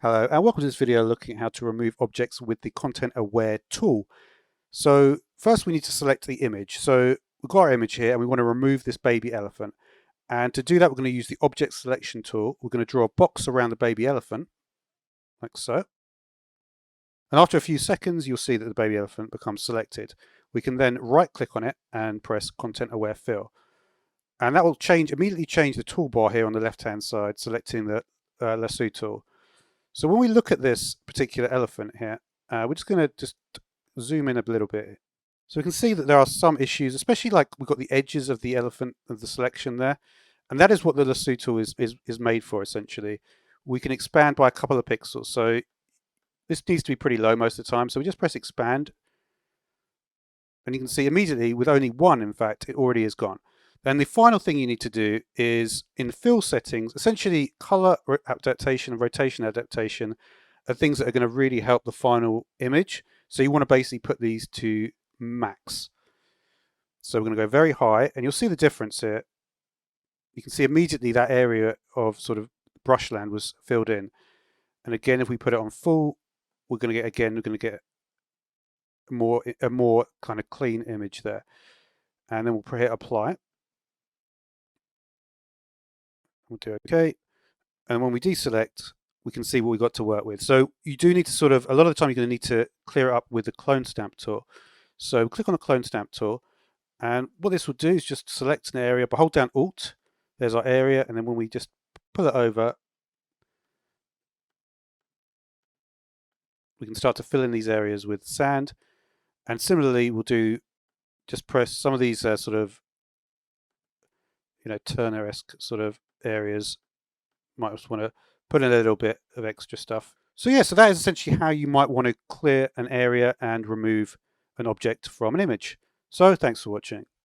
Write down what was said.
Hello and welcome to this video looking at how to remove objects with the Content Aware tool. So first we need to select the image. So we've got our image here and we want to remove this baby elephant. And to do that we're going to use the Object Selection tool. We're going to draw a box around the baby elephant, like so. And after a few seconds you'll see that the baby elephant becomes selected. We can then right click on it and press Content Aware Fill. And that will immediately change the toolbar here on the left hand side, selecting the lasso tool. So when we look at this particular elephant here, we're just going to zoom in a little bit. So we can see that there are some issues, especially like we've got the edges of the elephant of the selection there. And that is what the lasso tool is made for, essentially. We can expand by a couple of pixels. So this needs to be pretty low most of the time. So we just press expand. And you can see immediately with only one, in fact, it already is gone. Then the final thing you need to do is in fill settings, essentially color adaptation and rotation adaptation are things that are going to really help the final image. So you want to basically put these to max. So we're going to go very high and you'll see the difference here. You can see immediately that area of sort of brushland was filled in. And again, if we put it on full, we're going to get a more kind of clean image there. And then we'll hit apply. We'll do OK. And when we deselect, we can see what we've got to work with. So you do need to a lot of the time you're going to need to clear it up with the clone stamp tool. So click on the clone stamp tool. And what this will do is just select an area, but hold down Alt. There's our area. And then when we just pull it over, we can start to fill in these areas with sand. And similarly, we'll just press some of these sort of, Turner-esque sort of areas. Might just want to put in a little bit of extra stuff. So yeah, so that is essentially how you might want to clear an area and remove an object from an image. So thanks for watching.